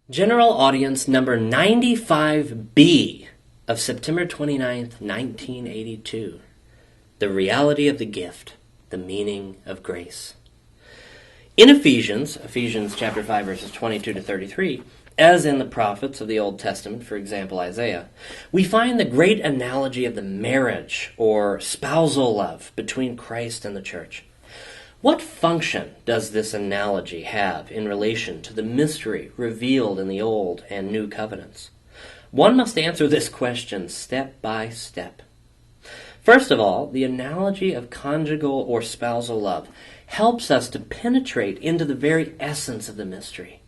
General audience number 95B of September 29th, 1982. The reality of the gift, the meaning of grace. In Ephesians chapter 5, verses 22 to 33, as in the prophets of the Old Testament, for example, Isaiah, we find the great analogy of the marriage or spousal love between Christ and the church. What function does this analogy have in relation to the mystery revealed in the Old and New Covenants? One must answer this question step by step. First of all, the analogy of conjugal or spousal love helps us to penetrate into the very essence of the mystery.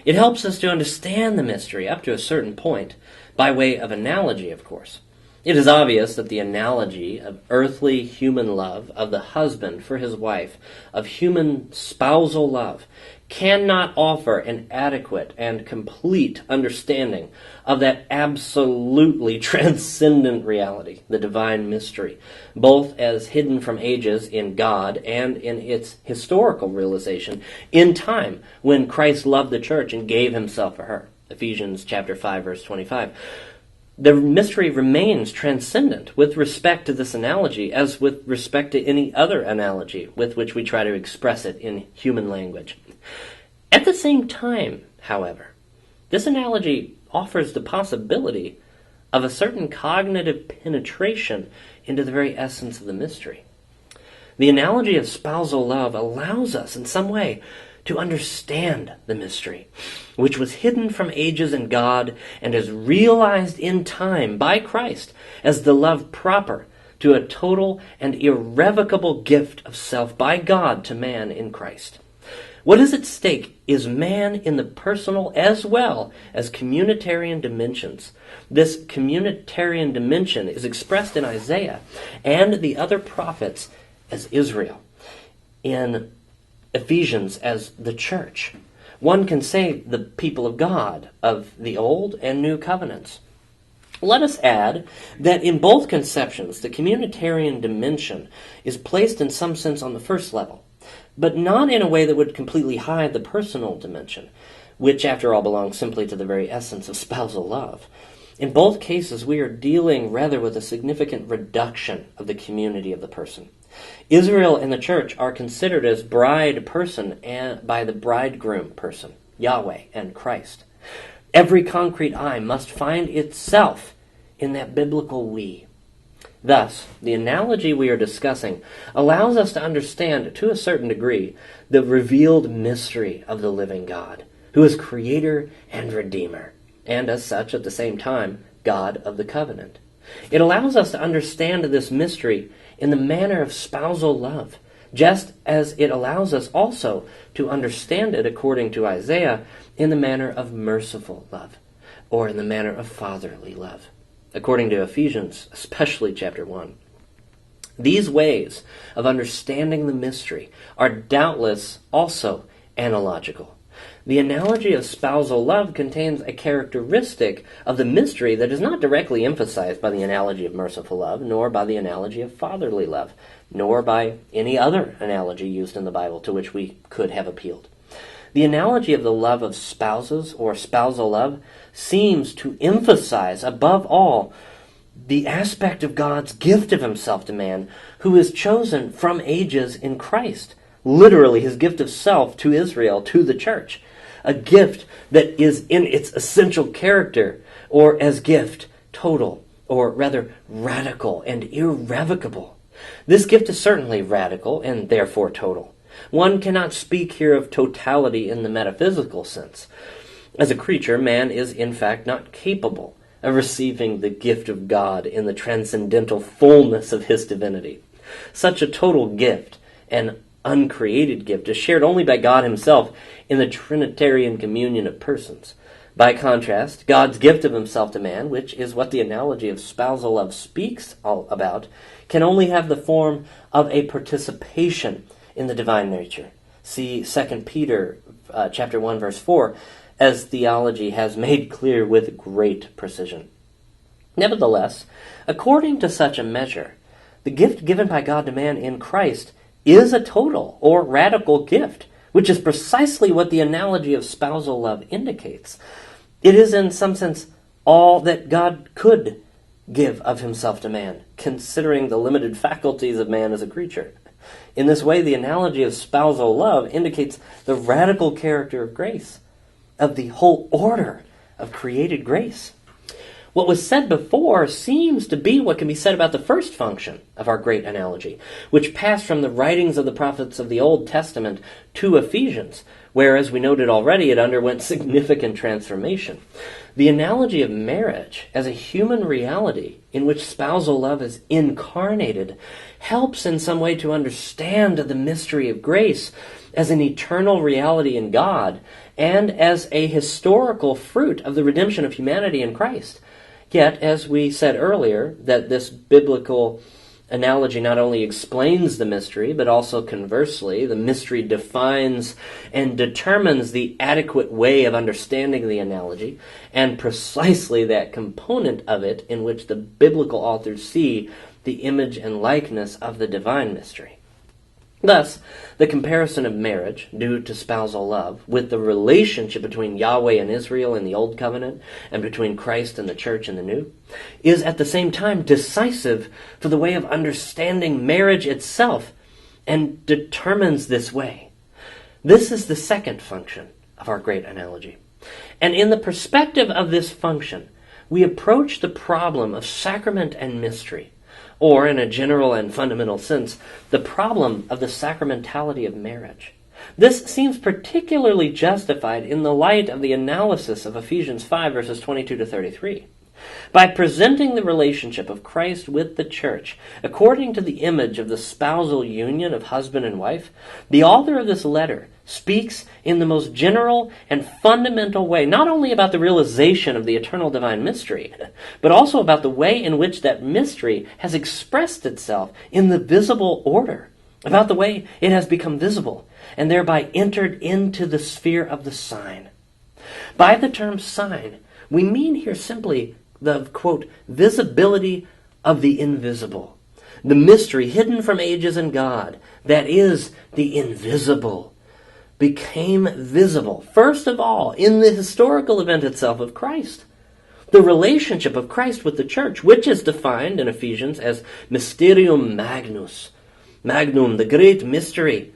It helps us to understand the mystery up to a certain point, by way of analogy, of course. It is obvious that the analogy of earthly human love of the husband for his wife, of human spousal love, cannot offer an adequate and complete understanding of that absolutely transcendent reality, the divine mystery, both as hidden from ages in God and in its historical realization in time when Christ loved the church and gave himself for her. Ephesians chapter 5, verse 25. The mystery remains transcendent with respect to this analogy as with respect to any other analogy with which we try to express it in human language. At the same time, however, this analogy offers the possibility of a certain cognitive penetration into the very essence of the mystery. The analogy of spousal love allows us in some way to understand the mystery, which was hidden from ages in God and is realized in time by Christ as the love proper to a total and irrevocable gift of self by God to man in Christ. What is at stake is man in the personal as well as communitarian dimensions. This communitarian dimension is expressed in Isaiah and the other prophets as Israel, in Ephesians as the church. One can say the people of God of the Old and New Covenants. Let us add that in both conceptions, the communitarian dimension is placed in some sense on the first level, but not in a way that would completely hide the personal dimension, which after all belongs simply to the very essence of spousal love. In both cases, we are dealing rather with a significant reduction of the community of the person. Israel and the church are considered as bride person and by the bridegroom person, Yahweh and Christ. Every concrete I must find itself in that biblical we. Thus, the analogy we are discussing allows us to understand, to a certain degree, the revealed mystery of the living God, who is Creator and Redeemer, and as such, at the same time, God of the covenant. It allows us to understand this mystery in the manner of spousal love, just as it allows us also to understand it, according to Isaiah, in the manner of merciful love, or in the manner of fatherly love, according to Ephesians, especially chapter 1. These ways of understanding the mystery are doubtless also analogical. The analogy of spousal love contains a characteristic of the mystery that is not directly emphasized by the analogy of merciful love, nor by the analogy of fatherly love, nor by any other analogy used in the Bible to which we could have appealed. The analogy of the love of spouses or spousal love seems to emphasize, above all, the aspect of God's gift of himself to man, who is chosen from ages in Christ. Literally, his gift of self to Israel, to the church. A gift that is in its essential character, or as gift, total, or rather radical and irrevocable. This gift is certainly radical and therefore total. One cannot speak here of totality in the metaphysical sense. As a creature, man is in fact not capable of receiving the gift of God in the transcendental fullness of his divinity. Such a total gift, an uncreated gift, is shared only by God himself in the Trinitarian communion of persons. By contrast, God's gift of himself to man, which is what the analogy of spousal love speaks all about, can only have the form of a participation in the divine nature. See 2 Peter chapter 1, verse 4, as Theology has made clear with great precision. Nevertheless, according to such a measure, the gift given by God to man in Christ is a total or radical gift, which is precisely what the analogy of spousal love indicates. It is in some sense all that God could give of himself to man, considering the limited faculties of man as a creature. In this way, the analogy of spousal love indicates the radical character of grace, of the whole order of created grace. What was said before seems to be what can be said about the first function of our great analogy, which passed from the writings of the prophets of the Old Testament to Ephesians, where, as we noted already, it underwent significant transformation. The analogy of marriage as a human reality in which spousal love is incarnated helps in some way to understand the mystery of grace as an eternal reality in God and as a historical fruit of the redemption of humanity in Christ. Yet, as we said earlier, that this biblical analogy not only explains the mystery, but also conversely, the mystery defines and determines the adequate way of understanding the analogy, and precisely that component of it in which the biblical authors see the image and likeness of the divine mystery. Thus, the comparison of marriage, due to spousal love, with the relationship between Yahweh and Israel in the Old Covenant, and between Christ and the Church in the New, is at the same time decisive for the way of understanding marriage itself, and determines this way. This is the second function of our great analogy. And in the perspective of this function, we approach the problem of sacrament and mystery, or, in a general and fundamental sense, the problem of the sacramentality of marriage. This seems particularly justified in the light of the analysis of Ephesians 5, verses 22 to 33. By presenting the relationship of Christ with the church according to the image of the spousal union of husband and wife, the author of this letter speaks in the most general and fundamental way, not only about the realization of the eternal divine mystery, but also about the way in which that mystery has expressed itself in the visible order, about the way it has become visible, and thereby entered into the sphere of the sign. By the term sign, we mean here simply the, quote, visibility of the invisible, the mystery hidden from ages in God, that is, the invisible, became visible, first of all, in the historical event itself of Christ. The relationship of Christ with the church, which is defined in Ephesians as mysterium magnum, the great mystery,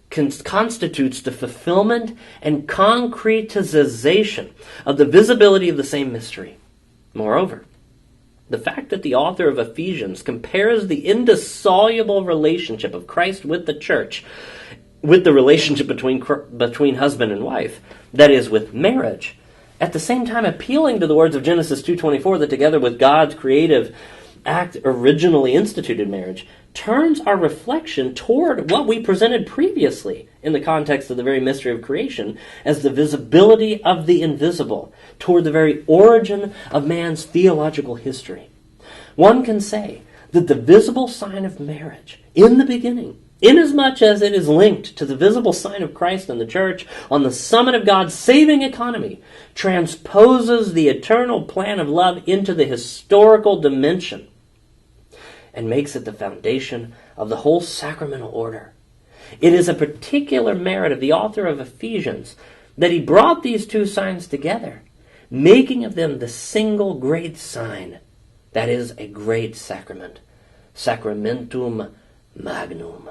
constitutes the fulfillment and concretization of the visibility of the same mystery. Moreover, the fact that the author of Ephesians compares the indissoluble relationship of Christ with the church with the relationship between husband and wife, that is, with marriage, at the same time appealing to the words of Genesis 2:24 that together with God's creative act originally instituted marriage, turns our reflection toward what we presented previously in the context of the very mystery of creation as the visibility of the invisible, toward the very origin of man's theological history. One can say that the visible sign of marriage in the beginning, inasmuch as it is linked to the visible sign of Christ and the church on the summit of God's saving economy, transposes the eternal plan of love into the historical dimension and makes it the foundation of the whole sacramental order. It is a particular merit of the author of Ephesians that he brought these two signs together, making of them the single great sign, that is, a great sacrament, sacramentum magnum.